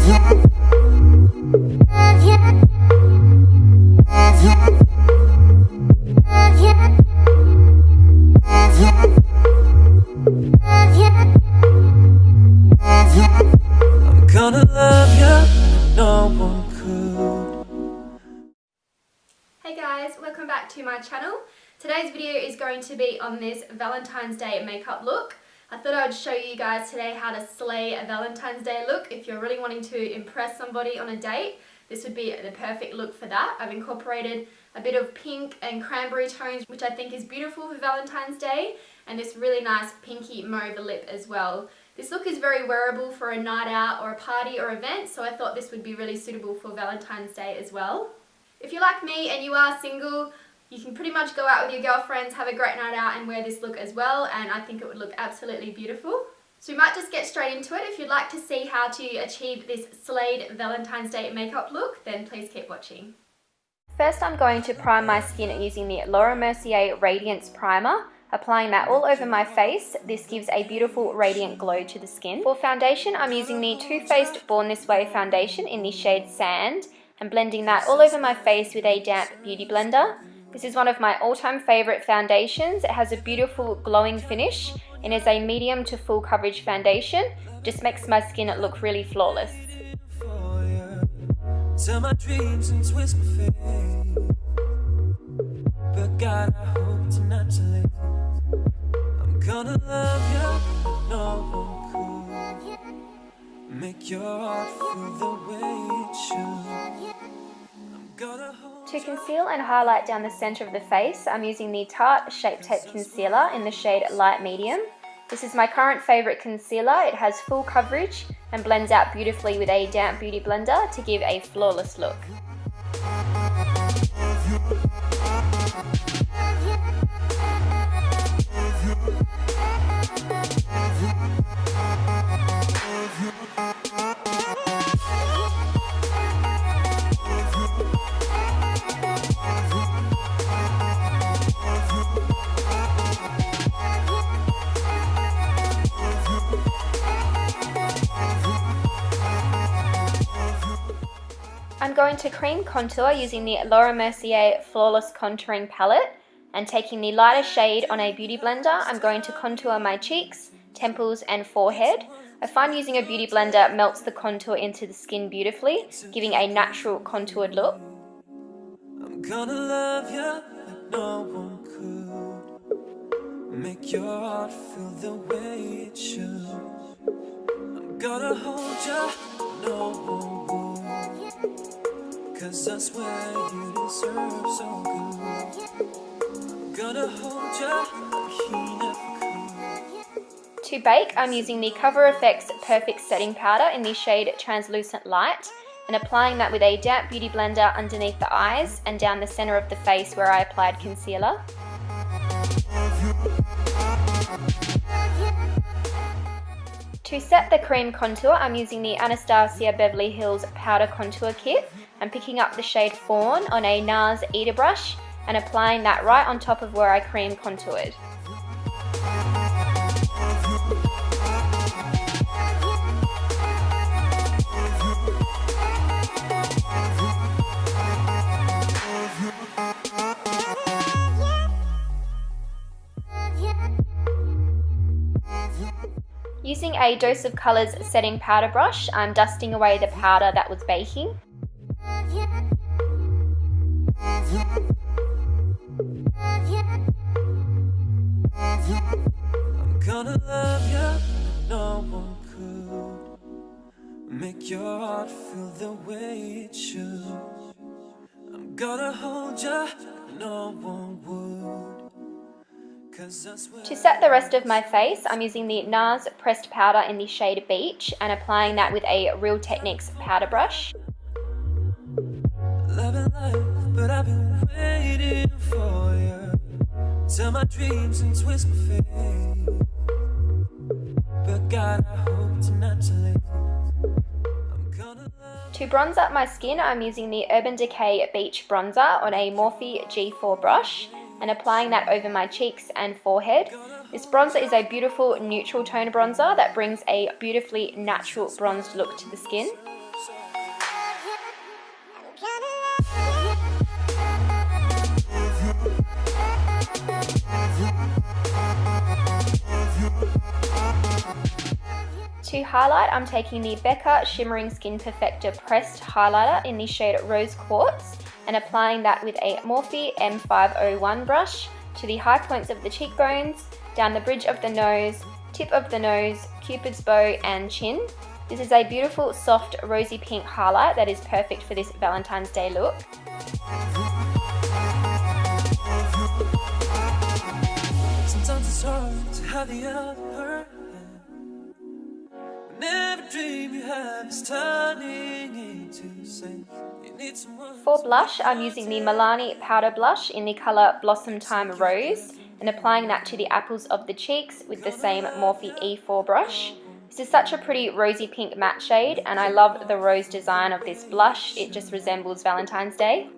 Gonna love you, no one could. Hey guys, welcome back to my channel. Today's video is going to be on this Valentine's Day makeup look. I thought I would show you guys today how to slay a Valentine's Day look. If you're really wanting to impress somebody on a date, this would be the perfect look for that. I've incorporated a bit of pink and cranberry tones, which I think is beautiful for Valentine's Day, and this really nice pinky mauve lip as well. This look is very wearable for a night out or a party or event, so I thought this would be really suitable for Valentine's Day as well. If you're like me and you are single, you can pretty much go out with your girlfriends, have a great night out and wear this look as well, and I think it would look absolutely beautiful. So we might just get straight into it. If you'd like to see how to achieve this slayed Valentine's Day makeup look, then please keep watching. First I'm going to prime my skin using the MERCIER Radiance Primer. Applying that all over my face, this gives a beautiful radiant glow to the skin. For foundation, I'm using the Too Faced Born This Way foundation in the shade Sand and blending that all over my face with a damp beauty blender. This is one of my all-time favorite foundations. It has a beautiful glowing finish and is a medium to full coverage foundation. Just makes my skin look really flawless. Tell my dreams and twist my fate. But God, I hope it's not too late. I'm gonna love you, no one could. Make your heart feel the way it should. I'm gonna hold. To conceal and highlight down the center of the face, I'm using the Tarte Shape Tape Concealer in the shade Light Medium. This is my current favorite concealer. It has full coverage and blends out beautifully with a damp beauty blender to give a flawless look. I'm going to cream contour using the MERCIER Flawless Contouring Palette, and taking the lighter shade on a beauty blender, I'm going to contour my cheeks, temples and forehead. I find using a beauty blender melts the contour into the skin beautifully, giving a natural contoured look. I'm gonna love you like no one could. Make your heart feel the way it should. I'm gonna hold you, no one would. 'Cause I swear you deserve so good. I'm gonna hold you like he never could. To bake, I'm using the Cover FX Perfect Setting Powder in the shade Translucent Light and applying that with a damp beauty blender underneath the eyes and down the center of the face where I applied concealer. To set the cream contour, I'm using the Anastasia Beverly Hills Powder Contour Kit and picking up the shade Fawn on a NARS Eater brush and applying that right on top of where I cream contoured. Using a Dose of Colours setting powder brush, I'm dusting away the powder that was baking. I'm gonna love you, no one could. Make your heart feel the way it should. I'm gonna hold you, no one would. To set the rest of my face, I'm using the NARS pressed powder in the shade Beach and applying that with a Real Techniques powder brush. Loving life, but I've been waiting for you. Tell my dreams and twist my fate. But God, I hope it's not too late. To bronze up my skin, I'm using the Urban Decay Beach Bronzer on a Morphe G4 brush and applying that over my cheeks and forehead. This bronzer is a beautiful neutral tone bronzer that brings a beautifully natural bronzed look to the skin. To highlight, I'm taking the BECCA Shimmering Skin Perfector Pressed Highlighter in the shade Rose Quartz and applying that with a Morphe M501 brush to the high points of the cheekbones, down the bridge of the nose, tip of the nose, cupid's bow and chin. This is a beautiful soft rosy pink highlight that is perfect for this Valentine's Day look. Sometimes it's hard to have the upper hand. Never dream you have is turning into sand. You need someone. For blush, I'm using the MILANI powder blush in the colour Blossomtime Rose and applying that to the apples of the cheeks with the same Morphe E4 brush. This is such a pretty rosy pink matte shade and I love the rose design of this blush. It just resembles Valentine's Day.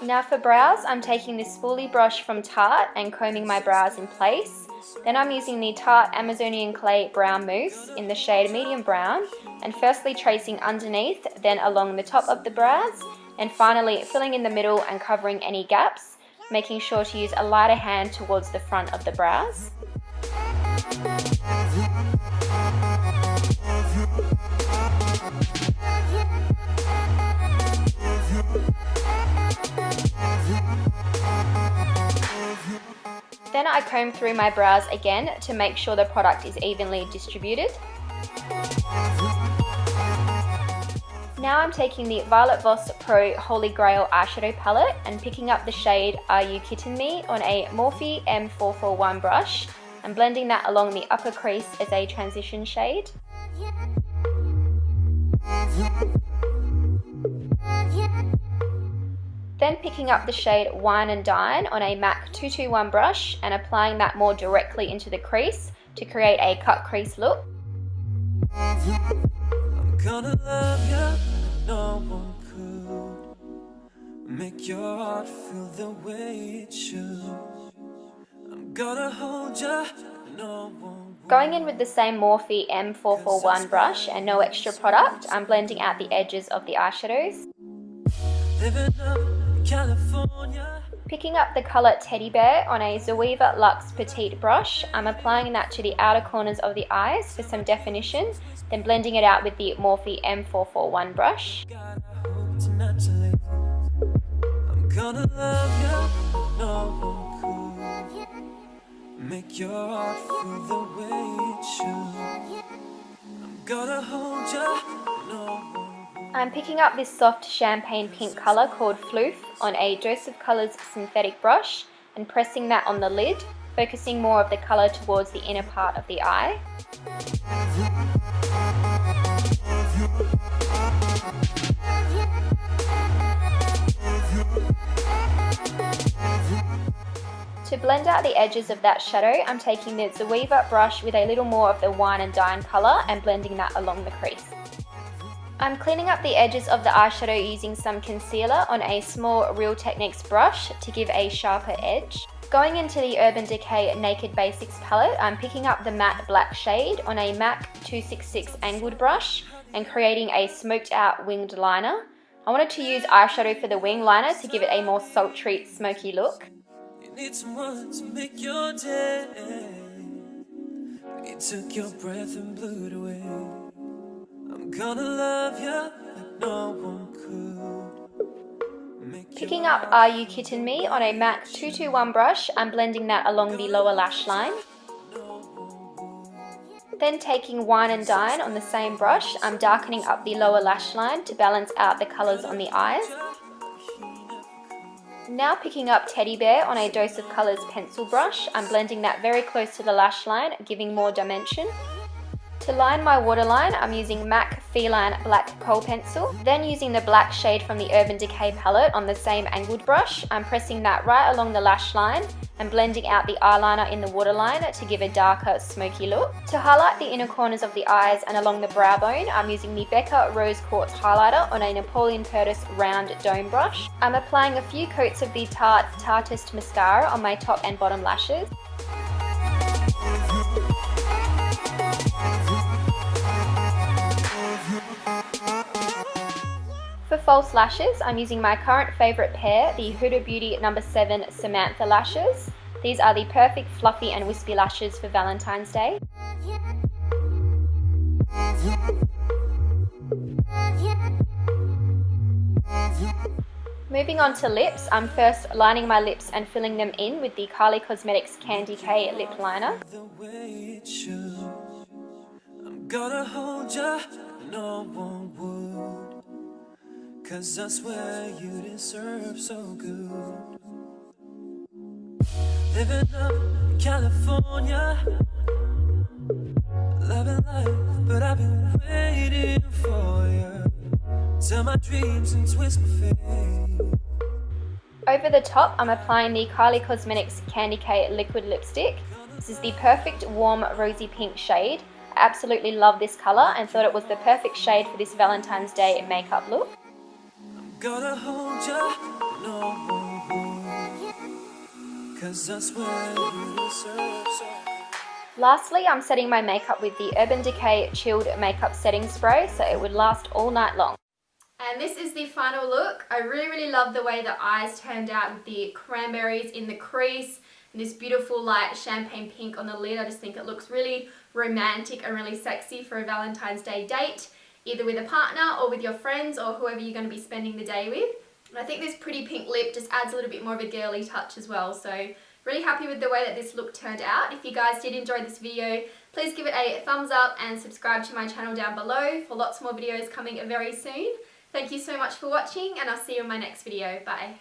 Now for brows, I'm taking this spoolie brush from Tarte and combing my brows in place. Then I'm using the Tarte Amazonian Clay Brown Mousse in the shade medium brown and firstly tracing underneath, then along the top of the brows, and finally filling in the middle and covering any gaps, making sure to use a lighter hand towards the front of the brows. Then I comb through my brows again to make sure the product is evenly distributed. Now I'm taking the Violet Voss Pro Holy Grail eyeshadow palette and picking up the shade Are You Kidding Me on a Morphe M441 brush and blending that along the upper crease as a transition shade. Then picking up the shade Wine and Dine on a MAC 221 brush and applying that more directly into the crease to create a cut crease look. I'm gonna love you like no one could. Make your heart feel the way it should. I'm gonna hold you like no one would. Going in with the same Morphe M441 brush and no extra product, I'm blending out the edges of the eyeshadows. Living up in California. Picking up the colour Teddy Bear on a Zoeva Luxe Petite brush, I'm applying that to the outer corners of the eyes for some definition, then blending it out with the Morphe M441 brush. God, I hope tonight to live. I'm gonna love you like no one could. Make your heart feel the way it should. I'm gonna hold you like no one could. I'm picking up this soft champagne pink colour called Floof on a Joseph Colours synthetic brush and pressing that on the lid, focusing more of the colour towards the inner part of the eye. To blend out the edges of that shadow, I'm taking the Zoeva brush with a little more of the Wine and Dine colour and blending that along the crease. I'm cleaning up the edges of the eyeshadow using some concealer on a small Real Techniques brush to give a sharper edge. Going into the Urban Decay Naked Basics palette, I'm picking up the matte black shade on a MAC 266 angled brush and creating a smoked out winged liner. I wanted to use eyeshadow for the wing liner to give it a more sultry, smoky look. You need someone to make your day. You took your breath and blew it away. I'm gonna love you like no one could. Make Picking up Are You Kidding Me on a MAC 221 brush, I'm blending that along the lower lash line. Then taking Wine and Dine on the same brush, I'm darkening up the lower lash line to balance out the colours on the eyes. Now picking up Teddy Bear on a Dose of Colours pencil brush, I'm blending that very close to the lash line, giving more dimension. To line my waterline, I'm using MAC Feline Black Kohl Pencil. Then using the black shade from the Urban Decay palette on the same angled brush, I'm pressing that right along the lash line and blending out the eyeliner in the waterline to give a darker, smoky look. To highlight the inner corners of the eyes and along the brow bone, I'm using the BECCA Rose Quartz Highlighter on a Napoleon Curtis round dome brush. I'm applying a few coats of the Tarte TARTEIST mascara on my top and bottom lashes. For false lashes, I'm using my current favourite pair, the Huda Beauty No. 7 Samantha lashes. These are the perfect fluffy and wispy lashes for Valentine's Day. Moving on to lips, I'm first lining my lips and filling them in with the KYLIE Cosmetics Candy K lip liner. The way it should. I'm gonna hold ya, no one would. 'Cause I swear you deserve so good. Living up in California, loving life, but I've been waiting for you. Tell my dreams and twist my fate. Over the top, I'm applying the KYLIE Cosmetics Candy K liquid lipstick. This is the perfect warm rosy pink shade. I absolutely love this colour and thought it was the perfect shade for this Valentine's Day makeup look. I'm gonna hold ya, no one would. 'Cause I swear you deserve so good. Lastly, I'm setting my makeup with the Urban Decay Chilled Makeup Setting Spray so it would last all night long. And this is the final look. I really love the way the eyes turned out with the cranberries in the crease and this beautiful light champagne pink on the lid. I just think it looks really romantic and really sexy for a Valentine's Day date, either with a partner or with your friends or whoever you're going to be spending the day with. And I think this pretty pink lip just adds a little bit more of a girly touch as well. So really happy with the way that this look turned out. If you guys did enjoy this video, please give it a thumbs up and subscribe to my channel down below for lots more videos coming very soon. Thank you so much for watching and I'll see you in my next video. Bye.